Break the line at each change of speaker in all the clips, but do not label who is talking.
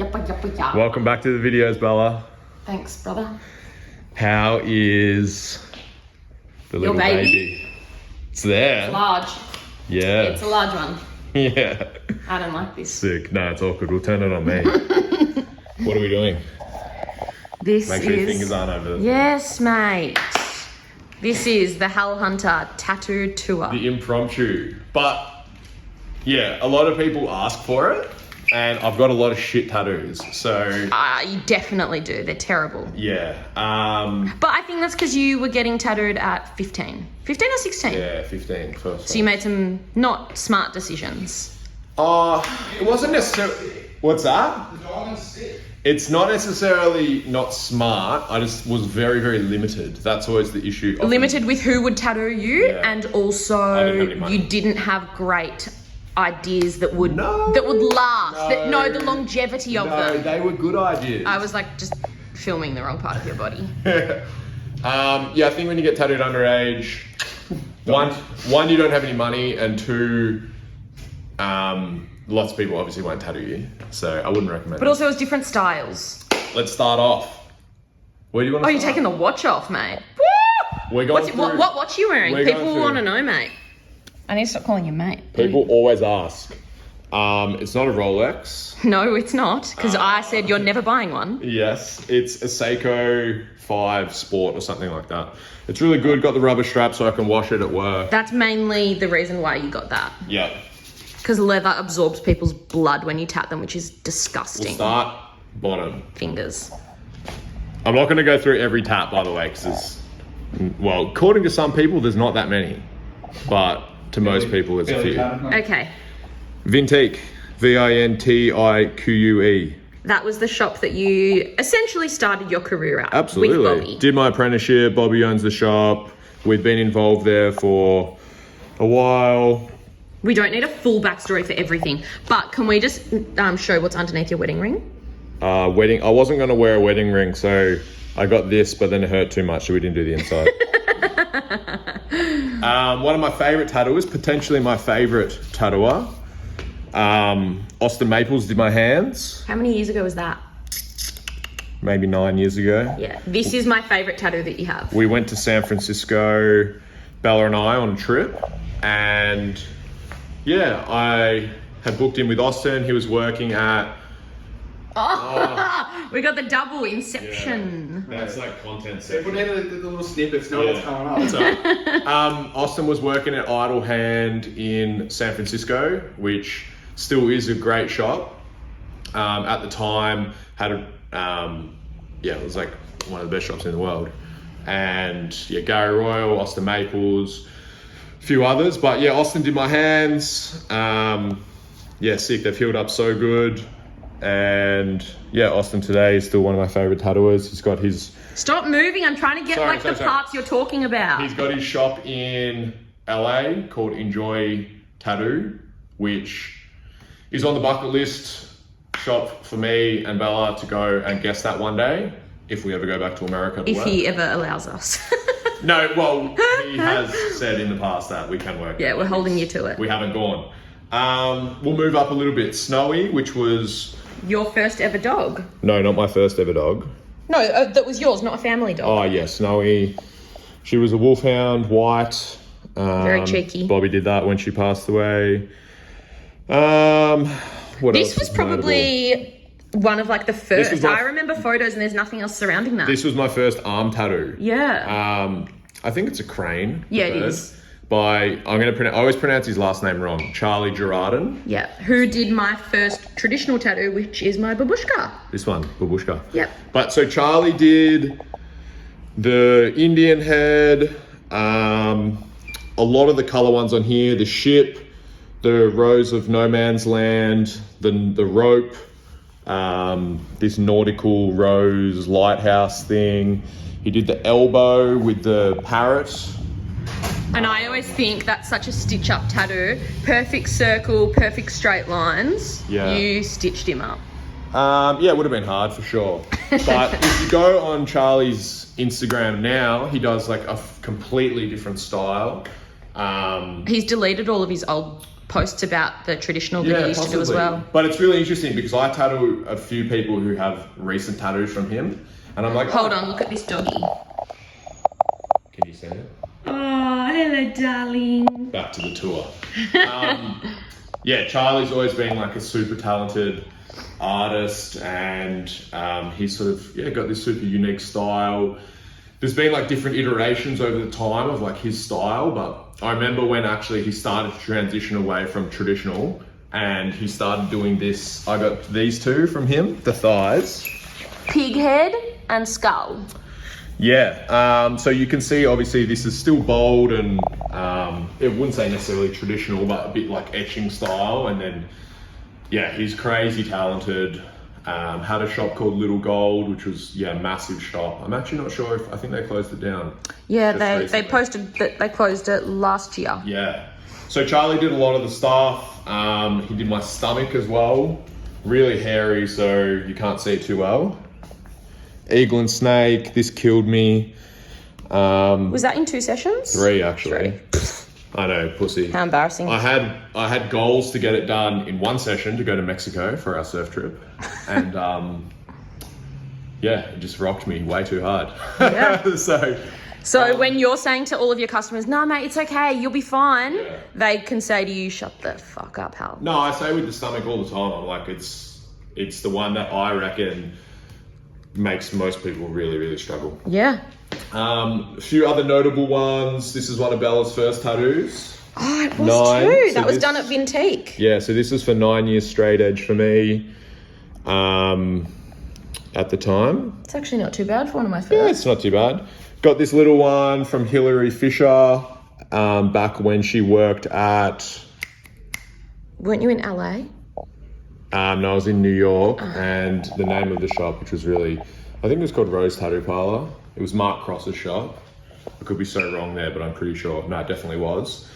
Yappa, yappa, yappa.
Welcome back to the videos, Bella.
Thanks, brother.
How is the
Your
little
baby?
It's there.
It's large.
Yeah.
It's a large one.
Yeah.
I don't like this.
Sick. No, it's awkward. We'll turn it on me. What are we doing?
This
Make sure
is...
your fingers aren't over there.
Yes, mate. This is the Hal Hunter Tattoo Tour.
The impromptu. But, yeah, a lot of people ask for it. And I've got a lot of shit tattoos, so...
You definitely do. They're terrible.
Yeah.
But I think that's because you were getting tattooed at 15. 15 or 16?
Yeah, 15 first.
So you made some not smart decisions.
It wasn't necessarily... What's that?
The dog and stick.
It's not necessarily not smart. I just was very, very limited. That's always the issue.
Limited with who would tattoo you,
Yeah.
and
I
also
didn't have any money.
you didn't have great ideas that would
No.
last.
No.
The longevity of
No,
them.
they were good ideas.
I was like just filming the wrong part of your body.
Yeah, I think when you get tattooed underage, one, you don't have any money, and two, lots of people obviously won't tattoo you, so I wouldn't recommend
But
it.
also it was different styles.
Let's start off. Where do you want
Oh,
to
you're
start?
taking the watch off, mate.
We're going
What
through-
watch are you wearing?
we're
People
going through-
want to know, mate. I need to stop calling you mate.
People always ask. It's not a Rolex.
No, it's not, because I said you're never buying one.
Yes, it's a Seiko 5 Sport or something like that. It's really good. Got the rubber strap so I can wash it at work.
That's mainly the reason why you got that.
Yeah.
Because leather absorbs people's blood when you tap them, which is
We'll
disgusting.
start bottom.
Fingers.
I'm not going to go through every tap, by the way, because there's, well, according to some people, there's not that many. But to most people, there's a few.
Okay.
Vintique. Vintique.
That was the shop that you essentially started your career at.
Absolutely.
With Bobby.
Did my apprenticeship. Bobby owns the shop. We've been involved there for a while.
We don't need a full backstory for everything, but can we just show what's underneath your wedding ring?
Wedding. I wasn't going to wear a wedding ring, so I got this, but then it hurt too much, so we didn't do the inside. One of my favourite tattooers, potentially my favourite tattooer, Austin Maples did my hands,
How many years ago was that?
maybe 9 years ago.
Yeah. This is my favourite tattoo that you have.
We went to San Francisco, Bella and I, on a trip, and yeah, I had booked in with Austin. He was working at...
We got the double Inception.
That's like content
They put
section.
in the little snippets, know what's coming up.
So, Austin was working at Idle Hand in San Francisco, which still is a great shop. At the time, had a it was like one of the best shops in the world. And yeah, Gary Royal, Austin Maples, a few others. But yeah, Austin did my hands. Sick. They've healed up so good. And yeah, Austin today is still one of my favorite tattooers. He's got his...
Stop moving. I'm trying to get
Sorry.
parts you're talking about.
He's got his shop in LA called Enjoy Tattoo, which is on the bucket list shop for me and Bella to go and guest that one day if we ever go back to America to
If
work.
he ever allows us.
No, well, he has said in the past that we can work.
Yeah, we're holding you to it.
We haven't gone. We'll move up a little bit. Snowy, which was...
Your first ever dog?
No, not my first ever dog.
No, that was yours, not a family dog.
Oh, yeah, Snowy. She was a wolfhound, white.
Very cheeky.
Bobby did that when she passed away. What
This
else
was
is notable?
probably one of like the first.
was my-
I remember photos and there's nothing else surrounding that.
This was my first arm tattoo.
Yeah.
I think it's a crane.
Yeah, it
bird,
is.
I always pronounce his last name wrong. Charlie Girardin.
Yeah. Who did my first traditional tattoo, which is my babushka.
This one, Babushka.
Yep.
But so Charlie did the Indian head, a lot of the color ones on here, the ship, the Rose of No Man's Land, the rope, this nautical rose lighthouse thing. He did the elbow with the parrot.
And I always think that's such a stitch up tattoo. Perfect circle, perfect straight lines.
Yeah.
You stitched him up.
It would have been hard for sure. But if you go on Charlie's Instagram now, he does like a completely different style.
He's deleted all of his old posts about the traditional that he used to do as well.
But it's really interesting because I tattoo a few people who have recent tattoos from him, and I'm like,
Hold on, look at this doggy.
Can you see it?
Oh, hello, darling.
Back to the tour. Yeah, Charlie's always been like a super talented artist, and he's sort of got this super unique style. There's been like different iterations over the time of like his style, but I remember when actually he started to transition away from traditional and he started doing this. I got these two from him, the thighs.
Pig head and skull.
Yeah, so you can see obviously this is still bold and it wouldn't say necessarily traditional, but a bit like etching style. And then, yeah, he's crazy talented. Had a shop called Little Gold, which was, massive shop. I'm actually not sure I think they closed it down.
Yeah, they posted that they closed it last year.
Yeah. So Charlie did a lot of the stuff. He did my stomach as well. Really hairy, so you can't see it too well. Eagle and snake, this killed me.
Was that in 2 sessions?
3 actually. 3. I know, pussy.
How embarrassing.
I had goals to get it done in 1 session to go to Mexico for our surf trip. And it just rocked me way too hard.
Yeah.
So
when you're saying to all of your customers, no mate, it's okay, you'll be fine, they can say to you, shut the fuck up, Hal.
No, I say with the stomach all the time, I'm like, it's the one that I reckon makes most people really, really struggle.
Yeah.
A few other notable ones. This is one of Bella's first tattoos.
Oh, it was
9.
too.
So
that was done at Vintique.
Yeah, so this is for 9 years straight edge for me. At the time.
It's actually not too bad for one of my first.
Yeah, it's not too bad. Got this little one from Hilary Fisher, back when she worked at...
Weren't you in LA?
No, I was in New York, and the name of the shop, which was really... I think it was called Rose Tattoo Parlor. It was Mark Cross's shop. I could be so wrong there, but I'm pretty sure. No, it definitely was.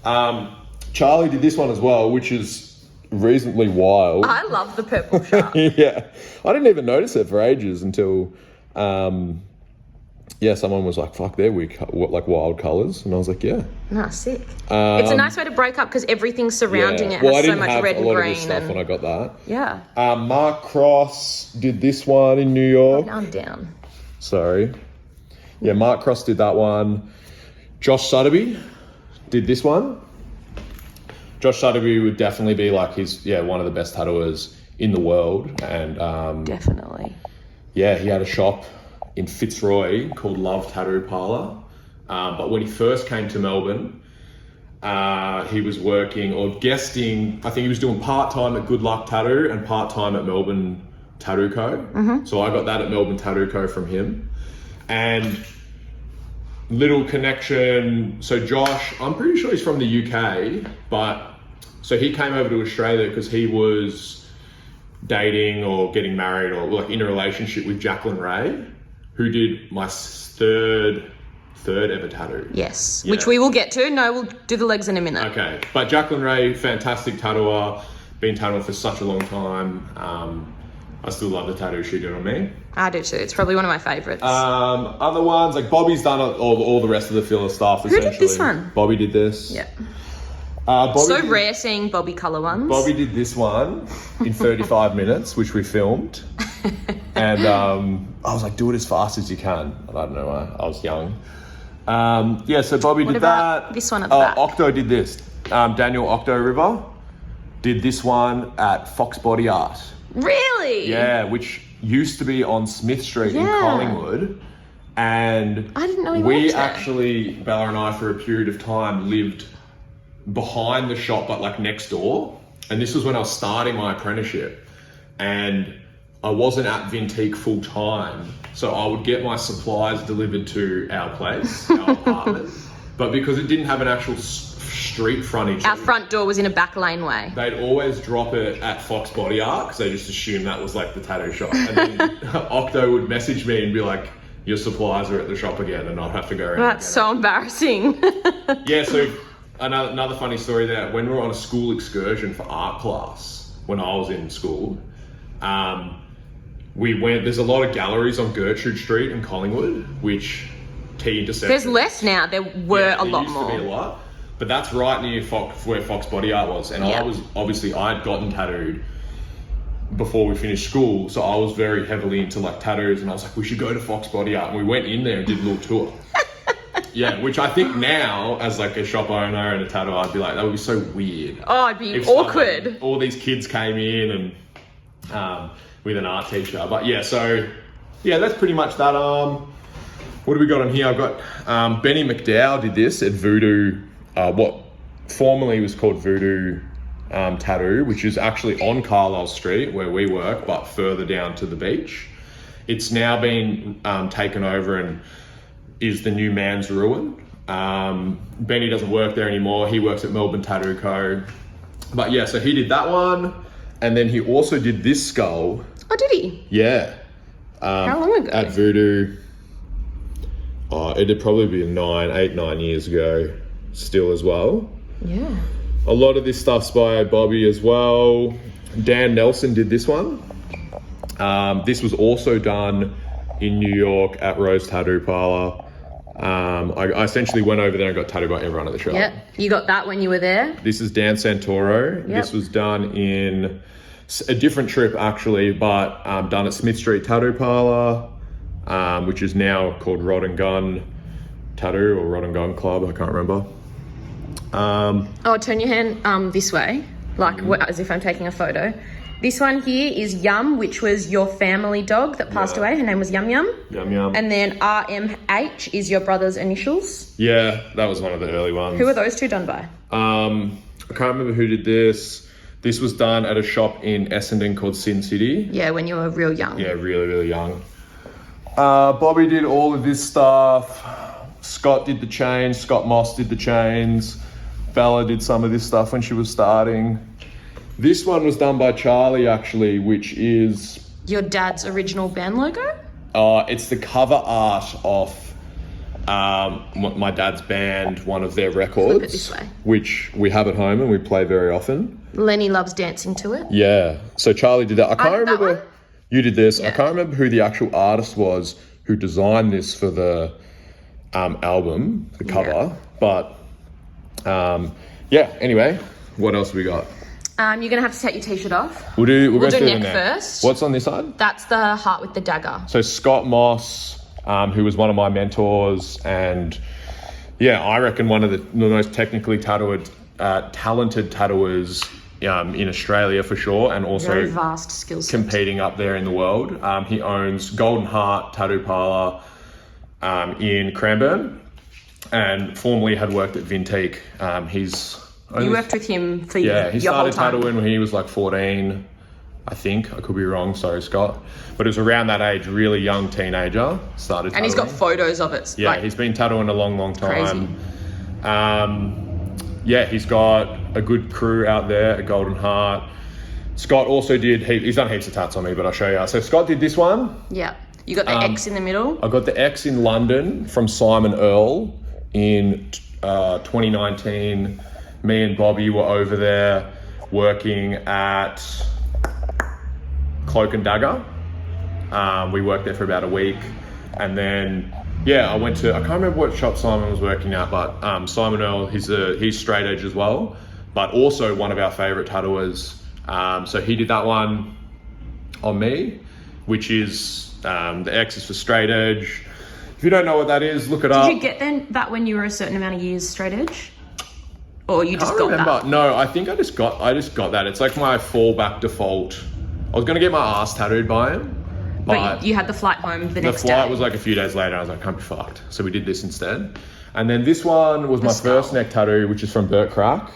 Charlie did this one as well, which is reasonably wild.
I love the purple shark.
Yeah. I didn't even notice it for ages until... someone was like, fuck, they're weird, like wild colours. And I was like, yeah.
Nah, sick. It's a nice way to break up because everything surrounding it has so much red and green. I didn't have a lot of this stuff when I got that. Yeah.
Mark Cross did this one in New York.
I'm down.
Sorry. Yeah, Mark Cross did that one. Josh Sotheby did this one. Josh Sotheby would definitely be like one of the best tattooers in the world. And
definitely.
Yeah, he had a shop in Fitzroy called Love Tattoo Parlor. But when he first came to Melbourne, he was working or guesting, I think he was doing part-time at Good Luck Tattoo and part-time at Melbourne Tattoo Co. Mm-hmm. So I got that at Melbourne Tattoo Co. from him. And little connection, so Josh, I'm pretty sure he's from the UK, but so he came over to Australia because he was dating or getting married or like in a relationship with Jacqueline Ray, who did my third ever tattoo.
Yes, which we will get to. No, we'll do the legs in a minute.
Okay, but Jacqueline Ray, fantastic tattooer, been tattooing for such a long time. I still love the tattoo she did on me.
I do too. It's probably one of my favourites.
Other ones, like Bobby's done all the rest of the filler stuff.
Who did this one?
Bobby did this.
Yeah.
Rare
seeing Bobby colour ones.
Bobby did this one in 35 minutes, which we filmed. And I was like, do it as fast as you can. And I don't know why. I was young. So Bobby did that.
This one at the back?
Octo did this. Daniel Octo River did this one at Fox Body Art.
Really?
Yeah, which used to be on Smith Street in Collingwood. And
I didn't know he
we
worked there.
actually, Bella and I, for a period of time, lived behind the shop, but like next door. And this was when I was starting my apprenticeship. And I wasn't at Vintique full time. So I would get my supplies delivered to our place, our apartment. But because it didn't have an actual street frontage,
our front door was in a back laneway.
they'd always drop it at Fox Body Art because they just assumed that was like the tattoo shop. And then Octo would message me and be like, your supplies are at the shop again, and I'd have to go around.
That's so embarrassing.
Yeah, so another funny story there. When we were on a school excursion for art class, when I was in school, there's a lot of galleries on Gertrude Street in Collingwood, which key intersection.
There's less now. There were a lot
used
more.
to be a lot. But that's right near where Fox Body Art was. And
Yeah.
I'd gotten tattooed before we finished school. So I was very heavily into like tattoos, and I was like, we should go to Fox Body Art. And we went in there and did a little tour. Yeah, which I think now, as like a shop owner and a tattoo, I'd be like, that would be so weird.
Oh, it'd be
If
awkward.
like, all these kids came in and with an art teacher. But yeah, so yeah, that's pretty much that. What do we got on here? I've got Benny McDowell did this at Voodoo, what formerly was called Voodoo Tattoo, which is actually on Carlisle Street where we work, but further down to the beach. It's now been taken over and is the new Man's Ruin. Benny doesn't work there anymore. He works at Melbourne Tattoo Co. But yeah, so he did that one. And then he also did this skull.
Oh, did he?
Yeah.
How long ago?
At Voodoo. Oh, it'd probably be 9 years ago still as well.
Yeah.
A lot of this stuff's by Bobby as well. Dan Nelson did this one. This was also done in New York at Rose Tattoo Parlor. I essentially went over there and got tattooed by everyone at the shop.
Yep. You got that when you were there?
This is Dan Santoro.
Yep.
This was done in a different trip actually, but done at Smith Street Tattoo Parlor, which is now called Rod and Gun Tattoo or Rod and Gun Club. I can't remember.
Oh, turn your hand this way, like as if I'm taking a photo. This one here is Yum, which was your family dog that passed away. Her name was Yum Yum.
Yum Yum.
And then RMH is your brother's initials.
Yeah, that was one of the early ones.
Who are those two done by?
I can't remember who did this. This was done at a shop in Essendon called Sin City.
Yeah, when you were real young.
Yeah, really, really young. Bobby did all of this stuff. Scott did the chains. Scott Moss did the chains. Bella did some of this stuff when she was starting. This one was done by Charlie, actually, which is...
Your dad's original band logo?
It's the cover art of my dad's band, one of their records.
Flip it this way.
Which we have at home and we play very often.
Lenny loves dancing to it.
Yeah. So Charlie did that. I can't
did that
remember...
one.
You did this.
Yeah.
I can't remember who the actual artist was who designed this for the album, the cover.
Yeah.
But, yeah, anyway, what else have we got?
You're going to have to take your t-shirt off.
We'll
do
go through
neck
the neck
first.
What's on this side?
That's the heart with the dagger.
So Scott Moss, who was one of my mentors, and yeah, I reckon one of the most technically talented tattooers in Australia for sure, and also
Very vast skill set.
competing up there in the world. He owns Golden Heart Tattoo Parlor in Cranbourne, and formerly had worked at Vintique.
You worked with him for
he
your whole
started
time.
tattooing when he was like 14, I think. I could be wrong, sorry Scott. But it was around that age, really young teenager, started tattooing.
And he's got photos of it.
Yeah,
like,
he's been tattooing a long, long time.
Crazy.
Yeah, he's got a good crew out there at Golden Heart. Scott also did, he's done heaps of tats on me, but I'll show you. So Scott did this one.
Yeah. You got the X in the middle.
I got the X in London from Simon Earl in 2019. Me and Bobby were over there working at Cloak and Dagger. We worked there for about a week. And then, yeah, I can't remember what shop Simon was working at, but Simon Earl, he's straight edge as well, but also one of our favourite tattooers. So he did that one on me, which is, the X is for straight edge. If you don't know what that is, look it up.
Did you get that when you were a certain amount of years straight edge? Or you just got that?
No, I think I just got that. It's like my fallback default. I was going to get my ass tattooed by him.
But you had the flight home the next day.
The flight was like a few days later. I was like, can't be fucked. So we did this instead. And then this one was my first neck tattoo, which is from Burt Crack,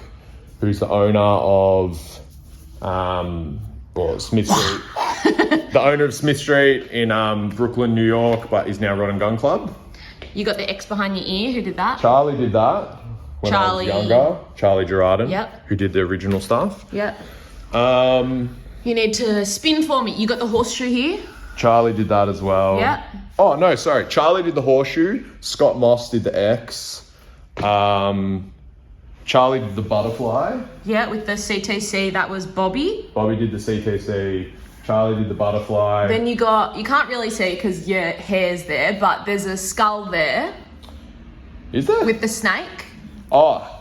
who's the owner of Smith Street. The owner of Smith Street in Brooklyn, New York, but is now Rod and Gun Club.
You got the X behind your ear. Who did that?
Charlie did that when I was younger. Charlie Gerardin, who did the original stuff.
Yep. You need to spin for me. You got the horseshoe here.
Charlie did that as well.
Yeah.
Oh, no, sorry. Charlie did the horseshoe. Scott Moss did the X. Charlie did the butterfly.
Yeah, with the CTC, that was Bobby.
Bobby did the CTC. Charlie did the butterfly.
Then you can't really see because your hair's there, but there's a skull there.
Is there?
With the snake.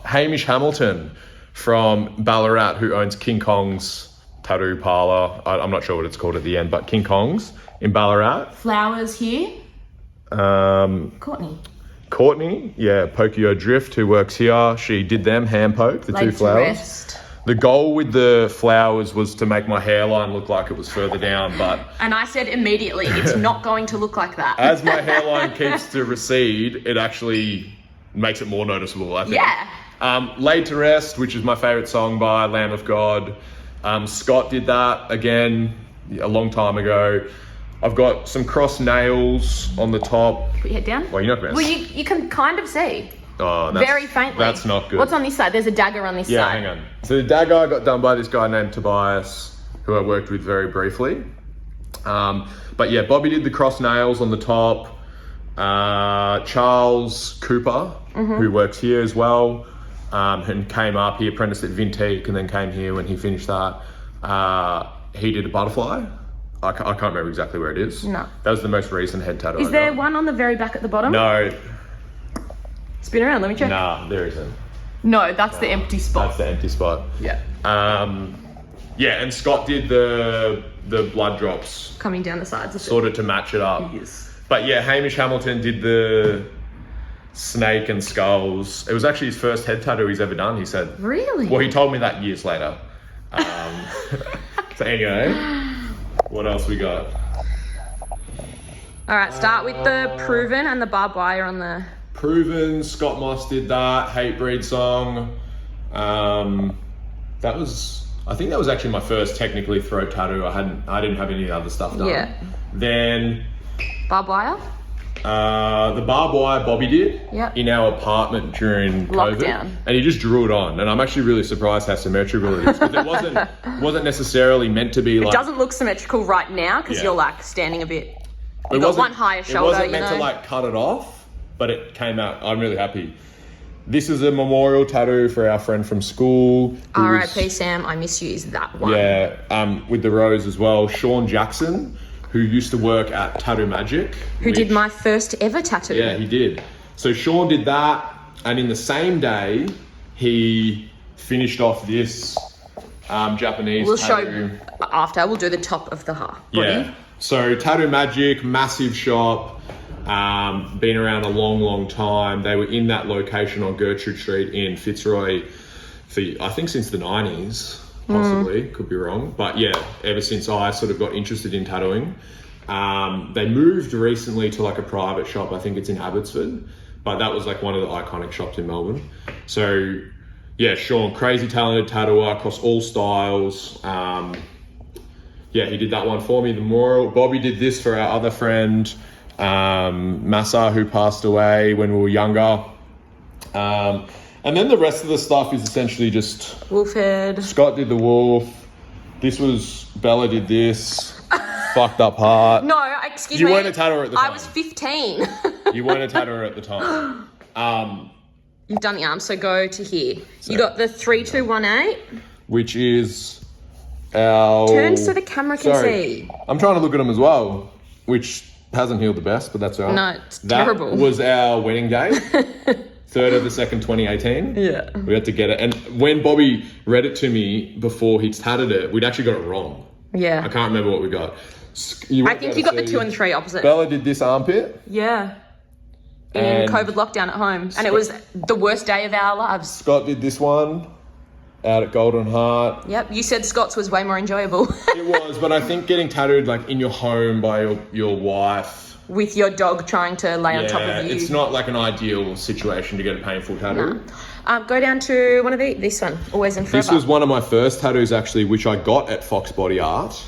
Hamish Hamilton from Ballarat, who owns King Kong's tattoo parlor. I'm not sure what it's called at the end, but King Kong's in Ballarat.
Flowers here.
Courtney, yeah, Pokio Drift, who works here. She did them, hand poke, the two flowers.
Rest.
The goal with the flowers was to make my hairline look like it was further down, but...
And I said immediately, it's not going to look like that.
As my hairline keeps to recede, it actually makes it more noticeable, I think.
Yeah.
Laid to Rest, which is my favourite song by Lamb of God. Scott did that, again, a long time ago. I've got some cross nails on the top.
Put your head down.
Well, you're not going to
Well, you can kind of see.
Oh,
very faintly.
That's not good.
What's on this side? There's a dagger on this side.
Yeah, hang on. So the dagger got done by this guy named Tobias, who I worked with very briefly. But yeah, Bobby did the cross nails on the top. Charles Cooper, who works here as well, and came up. He apprenticed at Vintique and then came here when he finished that. He did a butterfly. I can't remember exactly where it is.
No.
That was the most recent head tattoo.
Is there one on the very back at the bottom?
No.
Spin around, let me check.
Nah, there isn't.
No, that's the empty spot.
That's the empty spot.
Yeah.
Yeah, and Scott did the blood drops.
Coming down the sides of
sort of to match it up.
Yes.
But yeah, Hamish Hamilton did the snake and skulls. It was actually his first head tattoo he's ever done, he said.
Really?
Well, he told me that years later. So anyway... What else we got?
All right, start with the Proven and the barbed wire on the...
Proven, Scott Moss did that, Hatebreed song. That was, I think that was actually my first technically throat tattoo. I didn't have any other stuff done.
Yeah.
Then...
Barbed wire?
The barbed wire Bobby did in our apartment during
Lockdown.
COVID. And he just drew it on. And I'm actually really surprised how symmetrical it is. Because it wasn't necessarily meant to be like...
It doesn't look symmetrical right now because you're like standing a bit...
You've
got one higher shoulder,
It wasn't meant to like cut it off, but it came out. I'm really happy. This is a memorial tattoo for our friend from school.
R.I.P. Sam, I miss you is that one.
Yeah, with the rose as well. Sean Jackson, who used to work at Tattoo Magic.
Who did my first ever tattoo.
Yeah, he did. So Sean did that, and in the same day, he finished off this Japanese tattoo.
Show after. We'll do the top of the body.
Yeah. So Tattoo Magic, massive shop, been around a long, long time. They were in that location on Gertrude Street in Fitzroy for, I think, since the 90s. Possibly, could be wrong. But yeah, ever since I sort of got interested in tattooing. They moved recently to like a private shop. I think it's in Abbotsford. But that was like one of the iconic shops in Melbourne. So yeah, Sean, crazy talented tattooer across all styles. Yeah, he did that one for me, the memorial. Bobby did this for our other friend, Massa, who passed away when we were younger. And then the rest of the stuff is essentially just...
Wolf head.
Scott did the wolf. This was... Bella did this. Fucked up heart.
No, excuse
me.
You
weren't a tattooer at the time.
I was 15.
You weren't a tattooer at the time.
You've done the arm, so go to here. So you got the 3218.
Which is our...
Turn so the camera can see.
I'm trying to look at them as well, which hasn't healed the best, but that's all right.
No, it's terrible.
That was our wedding day. 3rd of the 2nd, 2018.
Yeah.
We had to get it. And when Bobby read it to me before he'd tatted it, we'd actually got it wrong.
Yeah.
I can't remember what we got.
I think you got the 2 and 3 opposite.
Bella did this armpit.
Yeah. In COVID lockdown at home. And it was the worst day of our lives.
Scott did this one out at Golden Heart.
Yep. You said Scott's was way more enjoyable.
It was, but I think getting tattooed like in your home by your wife...
With your dog trying to lay on top of you.
It's not like an ideal situation to get a painful tattoo.
No. Go down to one of this one, Always and Forever.
This was one of my first tattoos actually, which I got at Fox Body Art.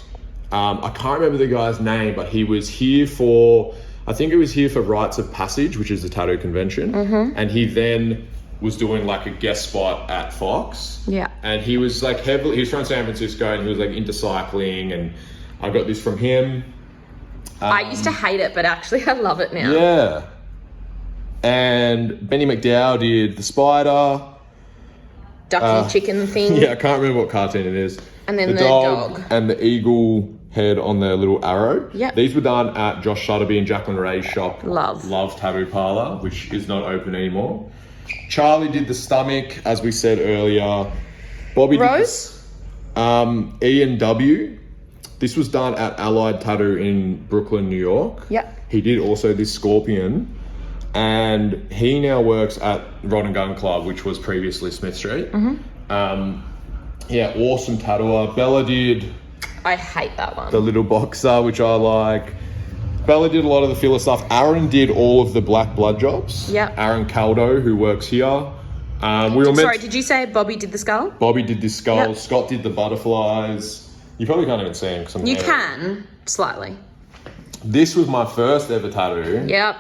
I can't remember the guy's name, but he was here for, I think it was here for Rites of Passage, which is the tattoo convention. And he then was doing like a guest spot at Fox.
Yeah.
And he was like he was from San Francisco and he was like into cycling, and I got this from him.
I used to hate it, but actually I love it now.
Yeah. And Benny McDowell did the spider.
Ducky chicken thing.
Yeah, I can't remember what cartoon it is.
And then the dog.
And the eagle head on the little arrow.
Yeah.
These were done at Josh Shutterby and Jacqueline Ray's shop.
Love
Tattoo Parlor, which is not open anymore. Charlie did the stomach, as we said earlier. Bobby
Rose?
did Ian W. This was done at Allied Tattoo in Brooklyn, New York.
Yep.
He did also this scorpion, and he now works at Rod and Gun Club, which was previously Smith Street. Yeah, awesome tattooer. Bella did
I hate that one.
the little boxer, which I like. Bella did a lot of the filler stuff. Aaron did all of the black blood jobs.
Yep.
Aaron Caldo, who works here. We were meant.
Sorry, did you say Bobby did the skull?
Bobby did this skull.
Yep.
Scott did the butterflies. You probably can't even see him. 'Cause I'm
You
there.
can, slightly.
This was my first ever tattoo,
Yep.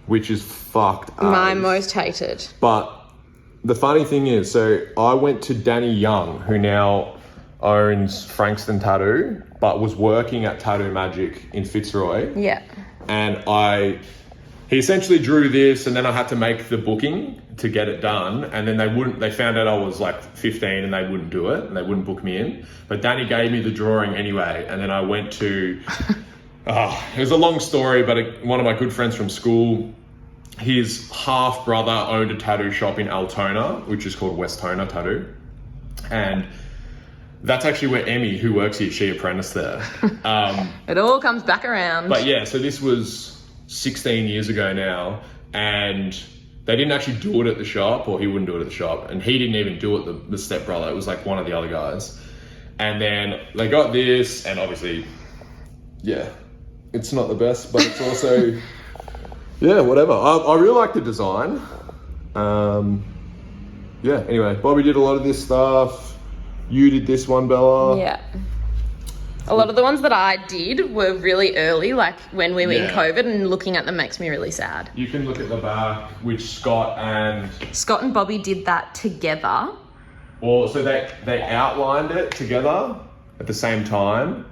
which is fucked up.
My most hated.
But the funny thing is, so I went to Danny Young, who now owns Frankston Tattoo, but was working at Tattoo Magic in Fitzroy.
Yeah.
And he essentially drew this, and then I had to make the booking to get it done. And then they found out I was like 15 and they wouldn't do it, and they wouldn't book me in. But Danny gave me the drawing anyway. And then I went to, it was a long story, but one of my good friends from school, his half brother owned a tattoo shop in Altona, which is called Westona Tattoo. And that's actually where Emmy, who works here, she apprenticed there.
It all comes back around.
But yeah, so this was 16 years ago now, and they didn't actually do it at the shop, or he wouldn't do it at the shop, and he didn't even do it, the stepbrother. It was like one of the other guys. And then they got this, and obviously, yeah, it's not the best, but it's also, yeah, whatever. I really like the design. Yeah, anyway, Bobby did a lot of this stuff. You did this one, Bella.
Yeah. A lot of the ones that I did were really early, like when we were in COVID, and looking at them makes me really sad.
You can look at the back, which Scott and
Bobby did that together.
Well, so they outlined it together at the same time.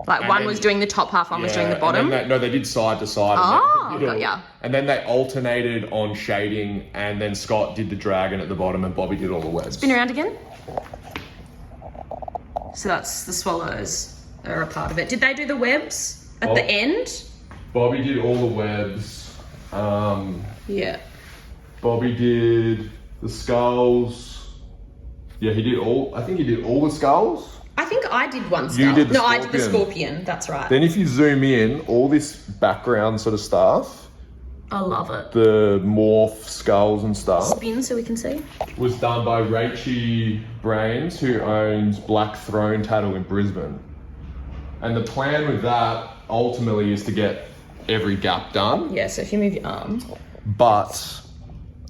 Like
And
one
then-
was doing the top half, one was doing the bottom.
They did side to side.
Oh,
and then,
got ya.
And then they alternated on shading, and then Scott did the dragon at the bottom, and Bobby did all the webs.
Spin around again. So that's the swallows are a part of it. Did they do the webs at the end?
Bobby did all the webs.
Yeah.
Bobby did the skulls. Yeah, he did all. I think he did all the skulls.
I think I did one skull.
You did the
I did the
scorpion.
scorpion. That's right.
Then if you zoom in, all this background sort of stuff,
I love it.
the morph skulls and stuff,
Spin so we can see.
was done by Rachie Brains, who owns Black Throne Tattoo in Brisbane. And the plan with that ultimately is to get every gap done,
Yeah, so if you move your arm.
but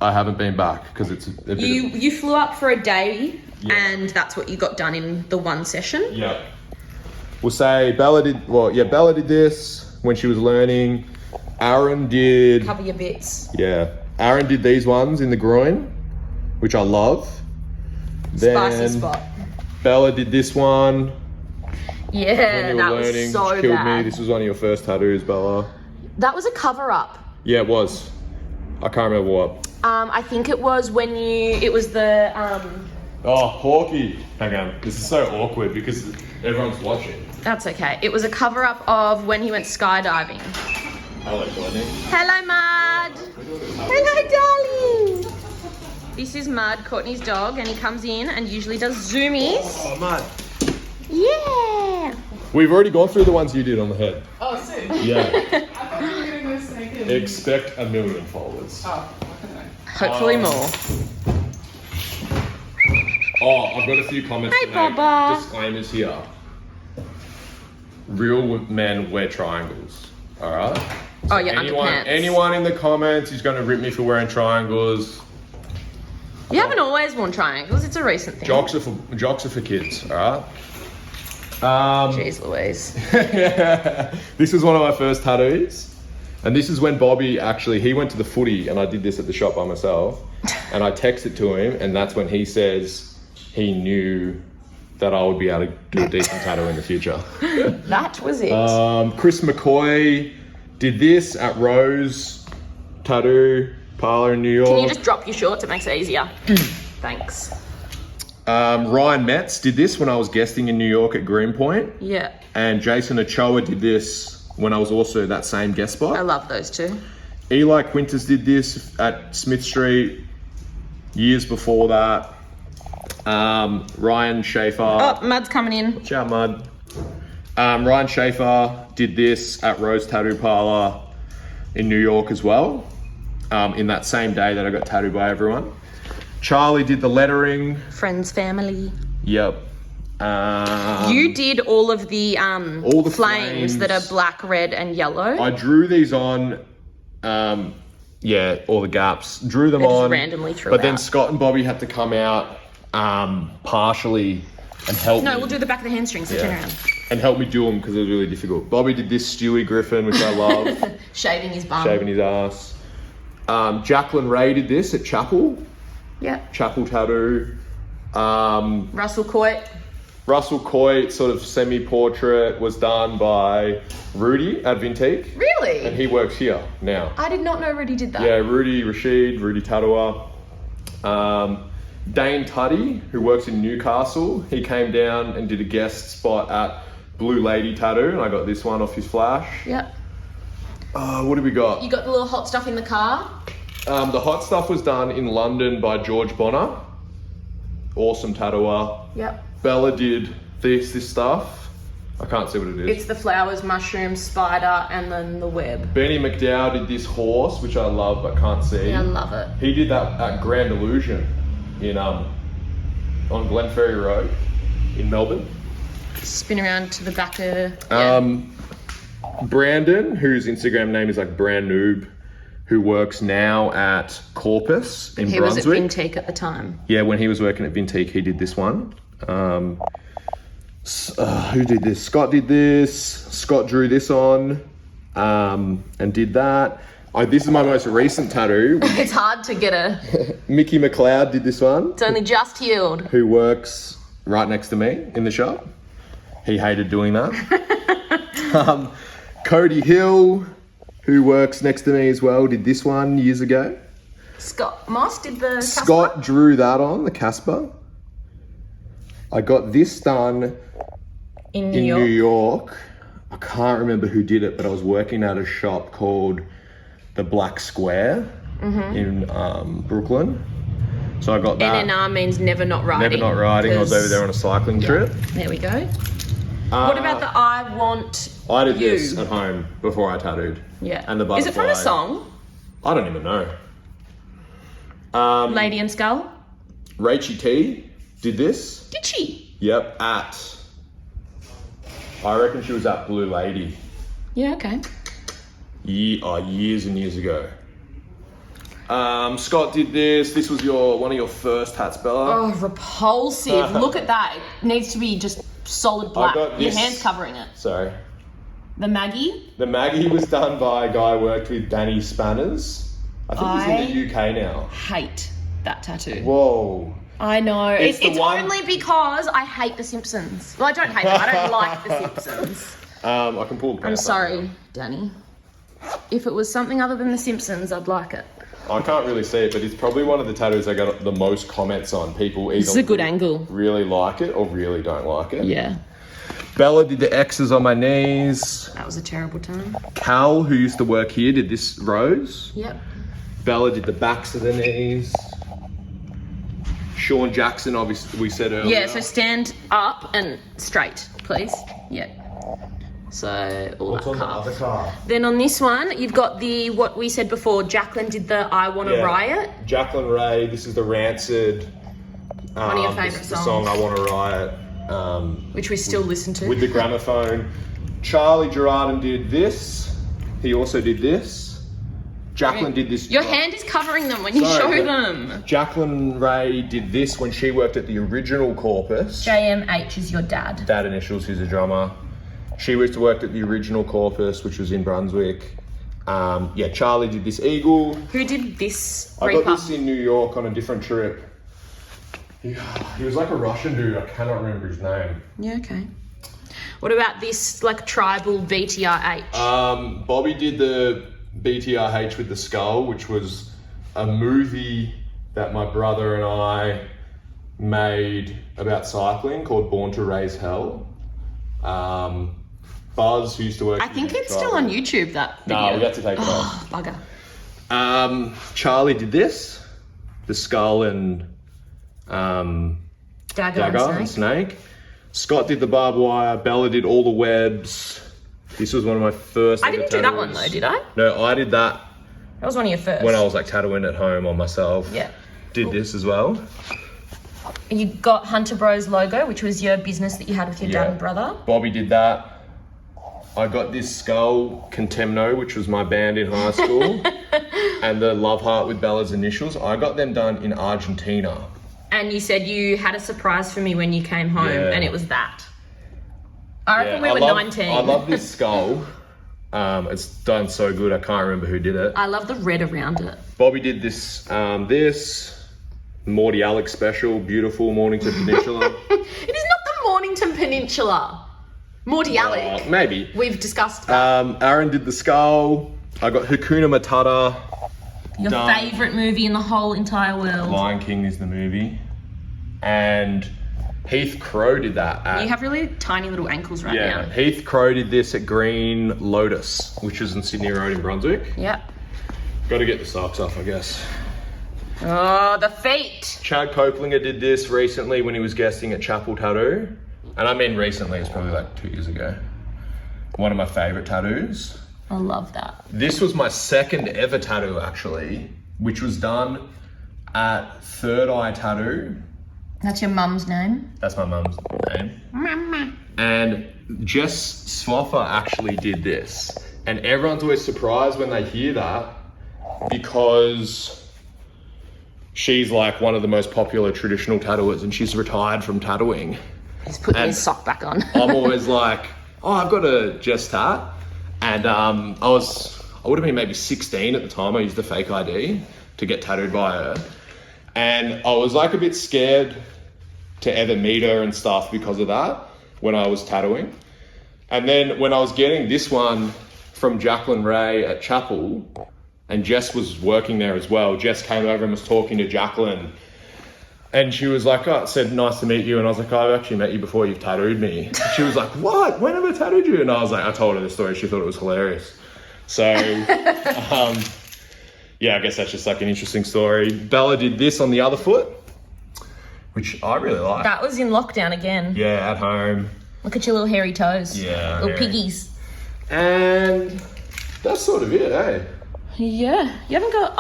I haven't been back because it's a bit
You flew up for a day,
Yeah.
and that's what you got done in the one session.
Yeah. We'll say Bella did this when she was learning. Aaron did,
Cover your bits.
Aaron did these ones in the groin, which I love.
Spicy
Then
spot.
Bella did this one
Yeah,
when you
that
were
was
learning,
so
which killed me.
bad.
This was one of your first tattoos, Bella.
That was a cover up.
Yeah, it was. I can't remember what.
I think it was when it was the,
Oh, Hawkeye. Hang on. This is so awkward because everyone's watching.
that's okay. It was a cover up of when he went skydiving.
Hello, Courtney.
Hello, Mud. Hello, darling. This is Mud, Courtney's dog, and he comes in and usually does zoomies.
Oh, man.
Yeah.
We've already gone through the ones you did on the head.
Oh, sick.
Yeah.
I thought you were going to go snake in.
Expect 1 million followers.
Oh, okay.
Hopefully more.
Oh, I've got a few comments
Hi,
to make.
Baba.
Disclaimers here. Real men wear triangles. All right.
Oh, yeah, underpants.
Anyone in the comments is going to rip me for wearing triangles.
You haven't always worn triangles. It's a recent thing.
Jocks are for kids. All right.
Jeez Louise.
This is one of my first tattoos, and this is when Bobby he went to the footy, and I did this at the shop by myself, and I texted to him, and that's when he says he knew that I would be able to do a decent tattoo in the future.
That was it.
Chris McCoy did this at Rose Tattoo Parlor in New York.
Can you just drop your shorts? It makes it easier. Thanks.
Ryan Metz did this when I was guesting in New York at Greenpoint.
Yeah.
And Jason Ochoa did this when I was also at that same guest spot.
I love those two.
Eli Quintus did this at Smith Street. Years before that, Ryan Schaefer.
Oh, Mud's coming in.
Watch out, Mud. Ryan Schaefer did this at Rose Tattoo Parlor in New York as well, in that same day that I got tattooed by everyone. Charlie did the lettering.
Friends, family.
Yep.
You did all of the flames that are black, red, and yellow.
I drew these on, all the gaps. Drew them
They're just
on.
randomly threw
But then
out.
Scott and Bobby had to come out partially and help
No,
me.
we'll do the back of the hamstrings, so turn around.
And help me do them because it was really difficult. Bobby did this Stewie Griffin, which I love.
Shaving his bum.
Shaving his ass. Jacqueline Ray did this at Chapel.
Yep.
Chapel Tattoo.
Russell Coit.
Russell Coit, sort of semi-portrait, was done by Rudy at Vintique.
Really?
And he works here now.
I did not know Rudy did that.
Yeah, Rudy Rashid, Rudy Tattooer. Dane Tuddy, who works in Newcastle, he came down and did a guest spot at Blue Lady Tattoo, and I got this one off his flash.
Yep.
What do we got?
You got the little hot stuff in the car?
The hot stuff was done in London by George Bonner. Awesome tattooer.
Yep.
Bella did this stuff. I can't see what it is.
It's the flowers, mushroom, spider, and then the web.
Benny McDowell did this horse, which I love but can't see.
Yeah, I love it.
He did that at Grand Illusion in on Glenferrie Road in Melbourne.
Spin around to the back of...
Brandon, whose Instagram name is like Brand Noob, who works now at Corpus in
He
Brunswick.
was at Vintique at the time.
Yeah, when he was working at Vintique, he did this one. Who did this? Scott did this. Scott drew this on and did that. This is my most recent tattoo.
It's hard to get a...
Mickey McLeod did this one,
It's only just healed.
who works right next to me in the shop. He hated doing that. Cody Hill, who works next to me as well, did this one years ago.
Scott Moss did the Casper.
Scott drew that on, the Casper. I got this done
in New
in
York.
New York. I can't remember who did it, but I was working at a shop called The Black Square in Brooklyn. So I got that.
NNR means never not riding.
Never not riding. I was over there on a cycling trip.
There we go. What about the I Want
I did
You?
this at home before I tattooed.
Yeah.
And the butterfly.
Is it from a song?
I don't even know.
Lady and Skull?
Rachie T did this.
Did she?
Yep, I reckon she was at Blue Lady.
Yeah, okay.
Years and years ago. Scott did this. This was one of your first tats, Bella.
Oh, repulsive. Look at that. It needs to be just solid black.
got
Your
this.
hand's covering it.
Sorry.
The Maggie?
The Maggie was done by a guy who worked with Danny Spanners. I think he's in the UK now.
Hate that tattoo.
Whoa.
I know.
It's
It's
the one-
only because I hate The Simpsons. Well, I don't hate them. I don't like The Simpsons.
I can pull the
I'm
pants up
sorry,
now.
Danny. If it was something other than The Simpsons, I'd like it.
I can't really see it, but it's probably one of the tattoos I got the most comments on. People
It's
either
a good angle.
really like it or really don't like it.
Yeah.
Bella did the X's on my knees.
That was a terrible time.
Cal, who used to work here, did this rose.
Yep.
Bella did the backs of the knees. Sean Jackson, obviously, we said earlier.
Yeah, so stand up and straight, please. Yeah. So, all
What's
that
on the
calf.
other calf?
Then on this one, you've got what we said before, Jacqueline did the I Wanna
Yeah.
Riot.
Jacqueline Ray, this is the Rancid.
One of your favourite
the
songs.
song I Wanna Riot.
Which we still listen to.
With the gramophone. Charlie Gerardin did this. He also did this. Jacqueline did this.
Your hand is covering them when you
Sorry,
show
but
them.
Jacqueline Ray did this when she worked at the original Corpus.
JMH is your dad.
Dad initials, who's a drummer. She used to work at the original Corpus, which was in Brunswick. Charlie did this eagle.
Who did this
I
Reaper?
got this in New York on a different trip. He was like a Russian dude. I cannot remember his name.
Yeah, okay. What about this, like, tribal BTRH?
Bobby did the BTRH with the skull, which was a movie that my brother and I made about cycling called Born to Raise Hell. Buzz, who used to work...
I think it's still on YouTube, that video.
No, we had to take it off.
Bugger.
Charlie did this the skull and
Dagger
and snake. Scott did the barbed wire. Bella did all the webs. This was one of my first.
I didn't do that one though, did I?
No, I did that
That was one of your first.
when I was like tattooing at home on myself.
Yeah.
Did this as well.
You got Hunter Bros logo, which was your business that you had with your dad and brother.
Bobby did that. I got this skull Contemno, which was my band in high school, and the love heart with Bella's initials. I got them done in Argentina.
And you said you had a surprise for me when you came home, and it was that. I reckon we were 19.
I love this skull. It's done so good. I can't remember who did it.
I love the red around it.
Bobby did this. This Morty Alex special, beautiful Mornington Peninsula.
It is not the Mornington Peninsula. Morty Alec.
Maybe.
We've discussed that.
Aaron did the skull. I got Hakuna Matata.
Your favourite movie in the whole entire world.
Lion King is the movie. And Heath Crow did that.
You have really tiny little ankles right now.
Heath Crow did this at Green Lotus, which is in Sydney Road in Brunswick.
Yep.
Got to get the socks off, I guess.
Oh, the feet.
Chad Coplinger did this recently when he was guesting at Chapel Tattoo. And I mean recently, it's probably like 2 years ago. One of my favourite tattoos.
I love that.
This was my second ever tattoo actually, which was done at Third Eye Tattoo.
That's your mum's name?
That's my mum's name.
Mama.
And Jess Swaffer actually did this. And everyone's always surprised when they hear that because she's like one of the most popular traditional tattooers and she's retired from tattooing.
He's putting his sock back on.
I'm always like, oh, I've got a Jess tat. And I would have been maybe 16 at the time. I used the fake ID to get tattooed by her. And I was like a bit scared to ever meet her and stuff because of that when I was tattooing. And then when I was getting this one from Jacqueline Ray at Chapel, and Jess was working there as well, Jess came over and was talking to Jacqueline. And she was like, oh, it said, nice to meet you. And I was like, oh, I've actually met you before you've tattooed me. And she was like, what? When have I tattooed you? And I was like, I told her the story. She thought it was hilarious. So, yeah, I guess that's just like an interesting story. Bella did this on the other foot, which I really like.
That was in lockdown again.
Yeah, at home.
Look at your little hairy toes.
Yeah.
Little piggies.
And that's sort of it, eh?
Yeah. You haven't got...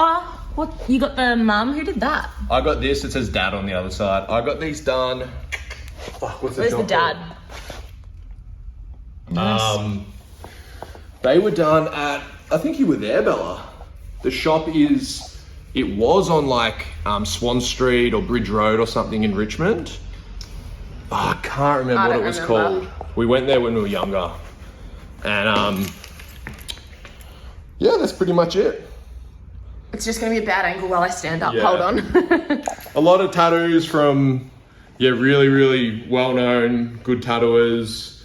what? You got the mum? Who did that?
I got this. It says dad on the other side. I got these done. Where's
the dad? Nice.
They were done at, I think you were there, Bella. The shop it was on like Swan Street or Bridge Road or something in Richmond. I can't remember what it was called. We went there when we were younger. And yeah, that's pretty much it.
It's just going to be a bad angle while I stand up.
Yeah.
Hold on.
A lot of tattoos from, really, really well-known, good tattooers.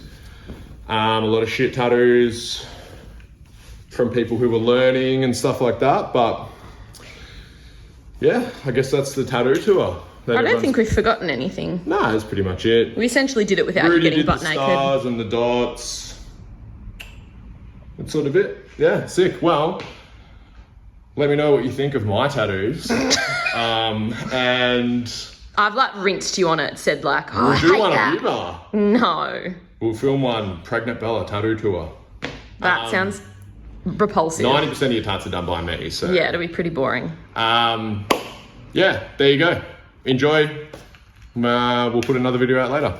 A lot of shit tattoos from people who were learning and stuff like that. But yeah, I guess that's the tattoo tour.
I don't think we've forgotten anything.
No, that's pretty much it.
We essentially did it without
Rudy
getting
did
butt
the
naked.
stars and the dots. That's sort of it. Yeah, sick. Well, let me know what you think of my tattoos. And
I've like rinsed you on it, said like, oh,
we'll
I
do
hate
one
that.
of you, Bella.
No.
We'll film one, Pregnant Bella tattoo tour.
That sounds repulsive.
90% of your tats are done by me, so.
Yeah, it'll be pretty boring.
Yeah, there you go. Enjoy. We'll put another video out later.